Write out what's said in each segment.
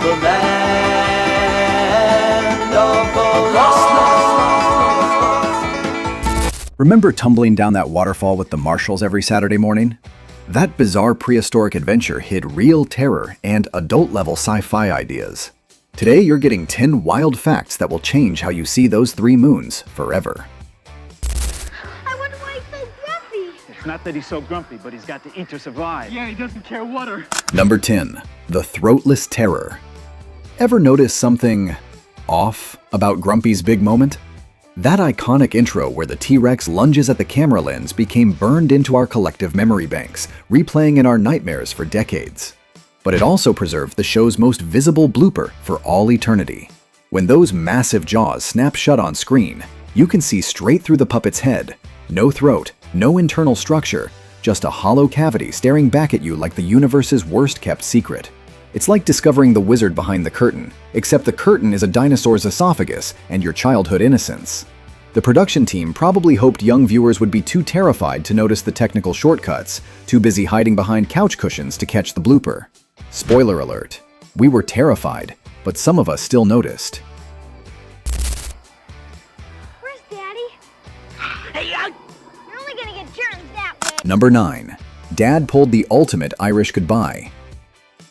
The land of the lost. Remember tumbling down that waterfall with the marshals every Saturday morning? That bizarre prehistoric adventure hid real terror and adult-level sci-fi ideas. Today, you're getting 10 wild facts that will change how you see those 3 moons forever. I wonder why he's so grumpy. It's not that he's so grumpy, but he's got to eat to survive. Yeah, he doesn't care water. Number 10. The Throatless Terror. Ever notice something off about Grumpy's big moment? That iconic intro where the T-Rex lunges at the camera lens became burned into our collective memory banks, replaying in our nightmares for decades. But it also preserved the show's most visible blooper for all eternity. When those massive jaws snap shut on screen, you can see straight through the puppet's head. No throat, no internal structure, just a hollow cavity staring back at you like the universe's worst-kept secret. It's like discovering the wizard behind the curtain, except the curtain is a dinosaur's esophagus and your childhood innocence. The production team probably hoped young viewers would be too terrified to notice the technical shortcuts, too busy hiding behind couch cushions to catch the blooper. Spoiler alert, we were terrified, but some of us still noticed. Where's Daddy? Hey, You're only gonna get germs that way. Number 9. Dad pulled the ultimate Irish goodbye.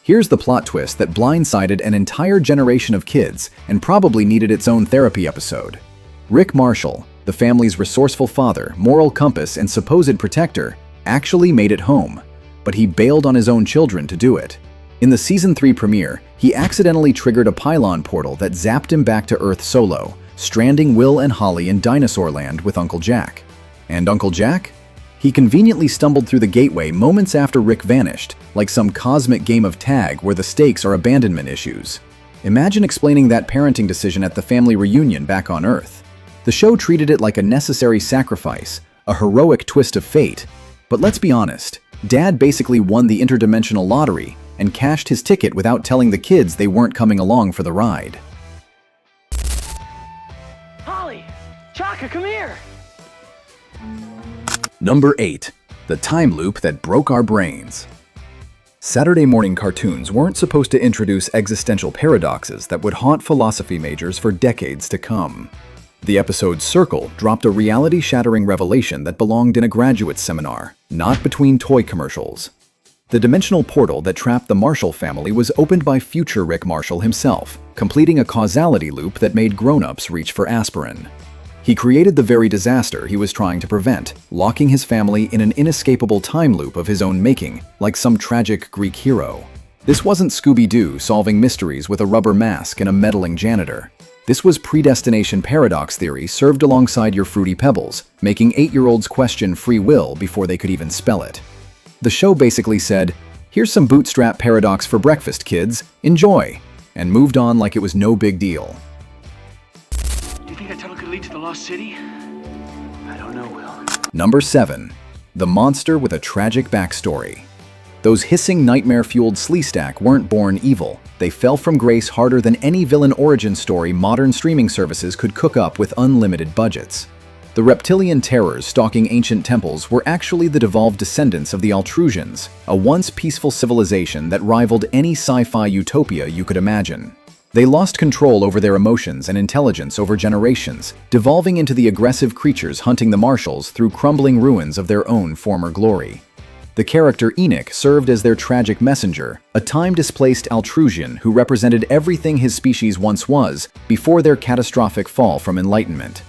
Here's the plot twist that blindsided an entire generation of kids and probably needed its own therapy episode. Rick Marshall, the family's resourceful father, moral compass, and supposed protector, actually made it home, but he bailed on his own children to do it. In the Season 3 premiere, he accidentally triggered a pylon portal that zapped him back to Earth solo, stranding Will and Holly in Dinosaur Land with Uncle Jack. And Uncle Jack? He conveniently stumbled through the gateway moments after Rick vanished, like some cosmic game of tag where the stakes are abandonment issues. Imagine explaining that parenting decision at the family reunion back on Earth. The show treated it like a necessary sacrifice, a heroic twist of fate. But let's be honest, Dad basically won the interdimensional lottery and cashed his ticket without telling the kids they weren't coming along for the ride. Holly! Chaka, come here! Number 8. The time loop that broke our brains. Saturday morning cartoons weren't supposed to introduce existential paradoxes that would haunt philosophy majors for decades to come. The episode Circle dropped a reality-shattering revelation that belonged in a graduate seminar, not between toy commercials. The dimensional portal that trapped the Marshall family was opened by future Rick Marshall himself, completing a causality loop that made grown-ups reach for aspirin. He created the very disaster he was trying to prevent, locking his family in an inescapable time loop of his own making, like some tragic Greek hero. This wasn't Scooby-Doo solving mysteries with a rubber mask and a meddling janitor. This was predestination paradox theory served alongside your Fruity Pebbles, making 8-year-olds question free will before they could even spell it. The show basically said, "Here's some bootstrap paradox for breakfast, kids. Enjoy," and moved on like it was no big deal. Do you think that tunnel could lead to the Lost City? I don't know, Will. Number 7. The monster with a tragic backstory. Those hissing, nightmare-fueled Sleestak weren't born evil. They fell from grace harder than any villain origin story modern streaming services could cook up with unlimited budgets. The reptilian terrors stalking ancient temples were actually the devolved descendants of the Altrusians, a once peaceful civilization that rivaled any sci-fi utopia you could imagine. They lost control over their emotions and intelligence over generations, devolving into the aggressive creatures hunting the Marshalls through crumbling ruins of their own former glory. The character Enoch served as their tragic messenger, a time-displaced Altrusian who represented everything his species once was before their catastrophic fall from enlightenment.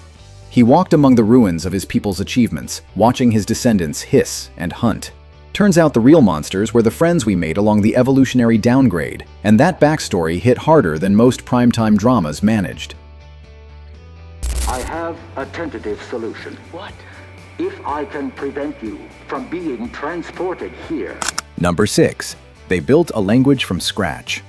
He walked among the ruins of his people's achievements, watching his descendants hiss and hunt. Turns out the real monsters were the friends we made along the evolutionary downgrade, and that backstory hit harder than most primetime dramas managed. I have a tentative solution. What? If I can prevent you from being transported here. Number 6. They built a language from scratch.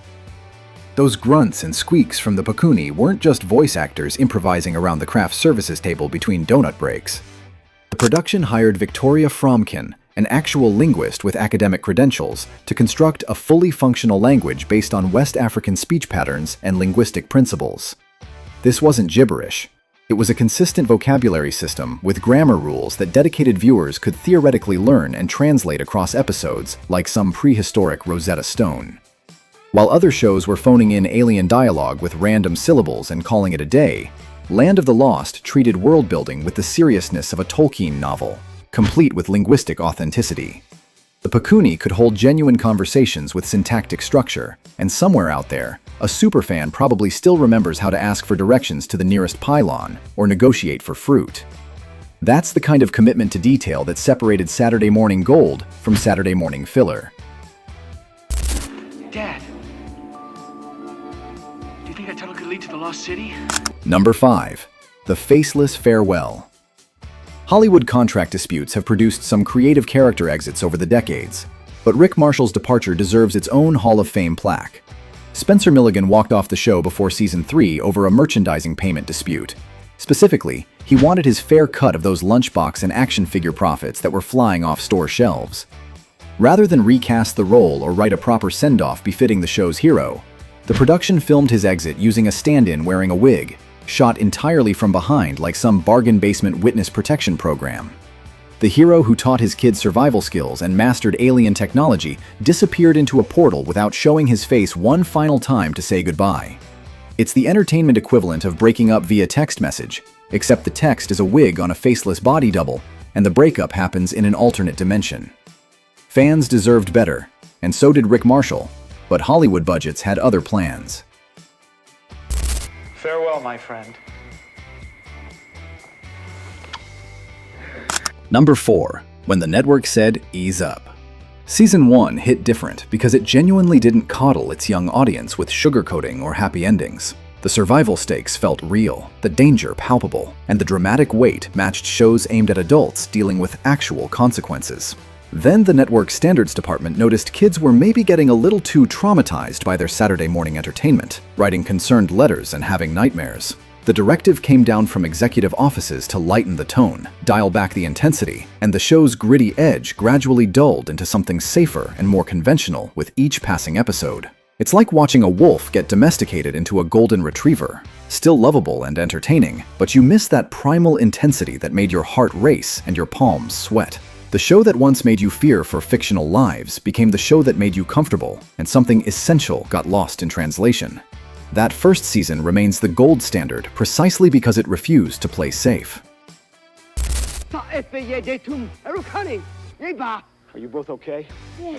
Those grunts and squeaks from the Pakuni weren't just voice actors improvising around the craft services table between donut breaks. The production hired Victoria Fromkin, an actual linguist with academic credentials, to construct a fully functional language based on West African speech patterns and linguistic principles. This wasn't gibberish. It was a consistent vocabulary system with grammar rules that dedicated viewers could theoretically learn and translate across episodes like some prehistoric Rosetta Stone. While other shows were phoning in alien dialogue with random syllables and calling it a day, Land of the Lost treated world-building with the seriousness of a Tolkien novel, complete with linguistic authenticity. The Pakuni could hold genuine conversations with syntactic structure, and somewhere out there, a superfan probably still remembers how to ask for directions to the nearest pylon or negotiate for fruit. That's the kind of commitment to detail that separated Saturday morning gold from Saturday morning filler. Dad. Do you think that tunnel could lead to the Lost City? Number 5. The Faceless Farewell. Hollywood contract disputes have produced some creative character exits over the decades, but Rick Marshall's departure deserves its own Hall of Fame plaque. Spencer Milligan walked off the show before season 3 over a merchandising payment dispute. Specifically, he wanted his fair cut of those lunchbox and action figure profits that were flying off store shelves. Rather than recast the role or write a proper send-off befitting the show's hero, the production filmed his exit using a stand-in wearing a wig, shot entirely from behind like some bargain basement witness protection program. The hero who taught his kids survival skills and mastered alien technology disappeared into a portal without showing his face one final time to say goodbye. It's the entertainment equivalent of breaking up via text message, except the text is a wig on a faceless body double, and the breakup happens in an alternate dimension. Fans deserved better, and so did Rick Marshall, but Hollywood budgets had other plans. Farewell, my friend. Number 4. When the network said, ease up. Season 1 hit different because it genuinely didn't coddle its young audience with sugarcoating or happy endings. The survival stakes felt real, the danger palpable, and the dramatic weight matched shows aimed at adults dealing with actual consequences. Then the network's standards department noticed kids were maybe getting a little too traumatized by their Saturday morning entertainment, writing concerned letters and having nightmares. The directive came down from executive offices to lighten the tone, dial back the intensity, and the show's gritty edge gradually dulled into something safer and more conventional with each passing episode. It's like watching a wolf get domesticated into a golden retriever. Still lovable and entertaining, but you miss that primal intensity that made your heart race and your palms sweat. The show that once made you fear for fictional lives became the show that made you comfortable, and something essential got lost in translation. That first season remains the gold standard precisely because it refused to play safe. Are you both okay?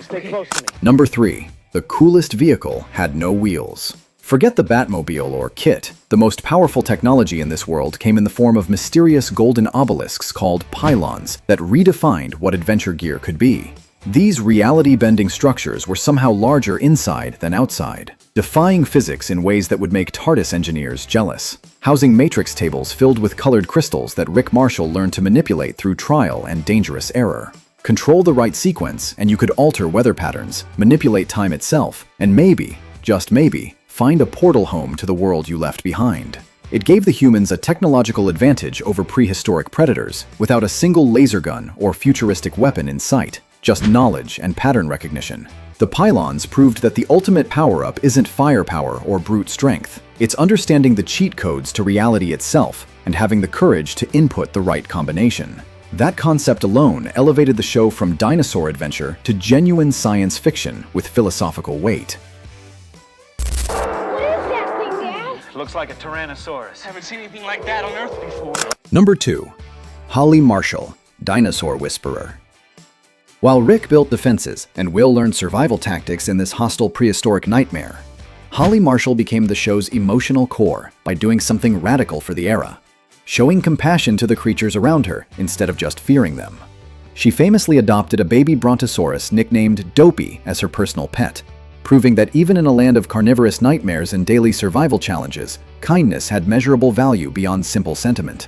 Stay close to me. Number 3. The coolest vehicle had no wheels. Forget the Batmobile or Kit. The most powerful technology in this world came in the form of mysterious golden obelisks called pylons that redefined what adventure gear could be. These reality-bending structures were somehow larger inside than outside, defying physics in ways that would make TARDIS engineers jealous, housing matrix tables filled with colored crystals that Rick Marshall learned to manipulate through trial and dangerous error. Control the right sequence and you could alter weather patterns, manipulate time itself, and maybe, just maybe, find a portal home to the world you left behind. It gave the humans a technological advantage over prehistoric predators without a single laser gun or futuristic weapon in sight, just knowledge and pattern recognition. The pylons proved that the ultimate power-up isn't firepower or brute strength. It's understanding the cheat codes to reality itself and having the courage to input the right combination. That concept alone elevated the show from dinosaur adventure to genuine science fiction with philosophical weight. What is that thing, Dad? Looks like a Tyrannosaurus. Haven't seen anything like that on Earth before. Number 2. Holly Marshall, Dinosaur Whisperer. While Rick built defenses and Will learned survival tactics in this hostile prehistoric nightmare, Holly Marshall became the show's emotional core by doing something radical for the era, showing compassion to the creatures around her instead of just fearing them. She famously adopted a baby brontosaurus nicknamed Dopey as her personal pet, proving that even in a land of carnivorous nightmares and daily survival challenges, kindness had measurable value beyond simple sentiment.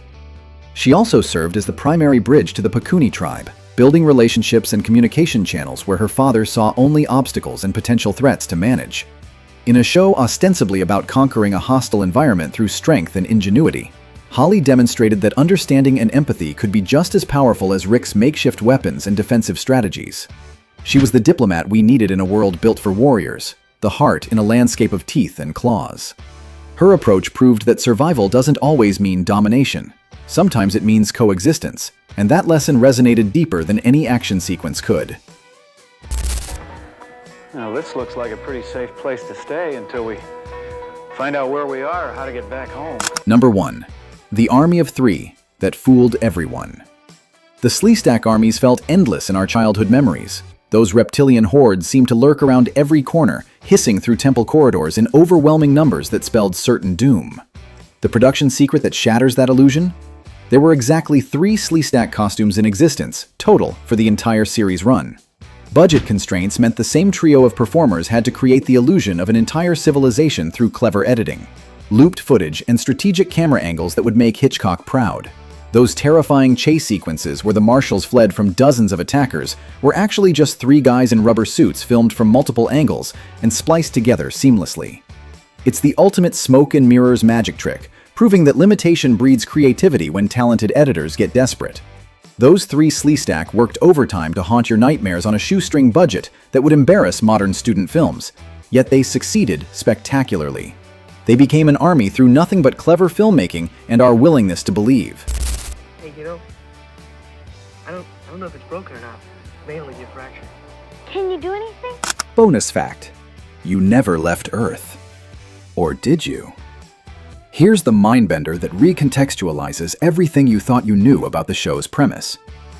She also served as the primary bridge to the Pakuni tribe, building relationships and communication channels where her father saw only obstacles and potential threats to manage. In a show ostensibly about conquering a hostile environment through strength and ingenuity, Holly demonstrated that understanding and empathy could be just as powerful as Rick's makeshift weapons and defensive strategies. She was the diplomat we needed in a world built for warriors, the heart in a landscape of teeth and claws. Her approach proved that survival doesn't always mean domination. Sometimes it means coexistence, and that lesson resonated deeper than any action sequence could. Now, this looks like a pretty safe place to stay until we find out where we are or how to get back home. Number 1. The Army of Three that fooled everyone. The Sleestak armies felt endless in our childhood memories. Those reptilian hordes seemed to lurk around every corner, hissing through temple corridors in overwhelming numbers that spelled certain doom. The production secret that shatters that illusion? There were exactly 3 Sleestak costumes in existence, total, for the entire series run. Budget constraints meant the same trio of performers had to create the illusion of an entire civilization through clever editing, looped footage, and strategic camera angles that would make Hitchcock proud. Those terrifying chase sequences where the marshals fled from dozens of attackers were actually just 3 guys in rubber suits filmed from multiple angles and spliced together seamlessly. It's the ultimate smoke and mirrors magic trick, proving that limitation breeds creativity when talented editors get desperate. Those 3 Sleestak worked overtime to haunt your nightmares on a shoestring budget that would embarrass modern student films, yet they succeeded spectacularly. They became an army through nothing but clever filmmaking and our willingness to believe. Hey, I don't know if it's broken or not. It may only be a fracture. Can you do anything? Bonus fact: you never left Earth. Or did you? Here's the mindbender that recontextualizes everything you thought you knew about the show's premise.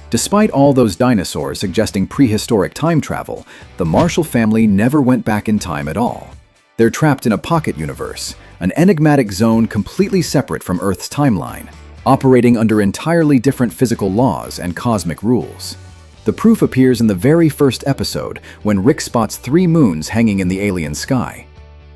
Despite all those dinosaurs suggesting prehistoric time travel, the Marshall family never went back in time at all. They're trapped in a pocket universe, an enigmatic zone completely separate from Earth's timeline, operating under entirely different physical laws and cosmic rules. The proof appears in the very first episode when Rick spots 3 moons hanging in the alien sky.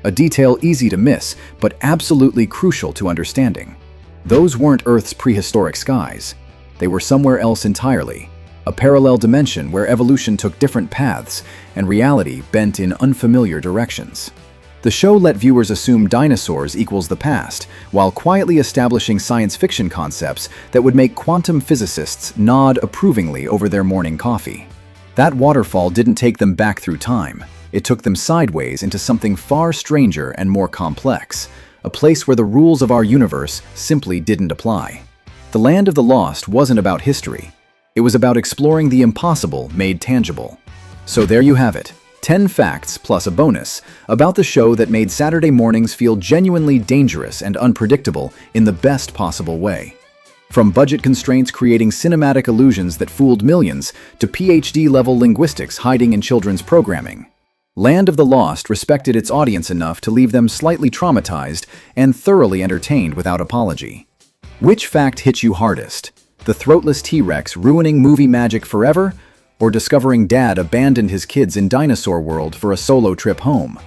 A detail easy to miss, but absolutely crucial to understanding. Those weren't Earth's prehistoric skies. They were somewhere else entirely, a parallel dimension where evolution took different paths and reality bent in unfamiliar directions. The show let viewers assume dinosaurs equals the past, while quietly establishing science fiction concepts that would make quantum physicists nod approvingly over their morning coffee. That waterfall didn't take them back through time. It took them sideways into something far stranger and more complex, a place where the rules of our universe simply didn't apply. The Land of the Lost wasn't about history. It was about exploring the impossible made tangible. So there you have it, 10 facts plus a bonus about the show that made Saturday mornings feel genuinely dangerous and unpredictable in the best possible way. From budget constraints creating cinematic illusions that fooled millions to PhD-level linguistics hiding in children's programming, Land of the Lost respected its audience enough to leave them slightly traumatized and thoroughly entertained without apology. Which fact hit you hardest? The throatless T-Rex ruining movie magic forever? Or discovering Dad abandoned his kids in dinosaur world for a solo trip home?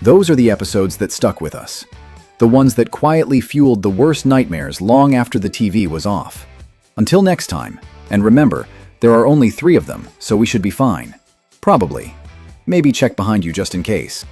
Those are the episodes that stuck with us. The ones that quietly fueled the worst nightmares long after the TV was off. Until next time, and remember, there are only 3 of them, so we should be fine. Probably. Maybe check behind you just in case.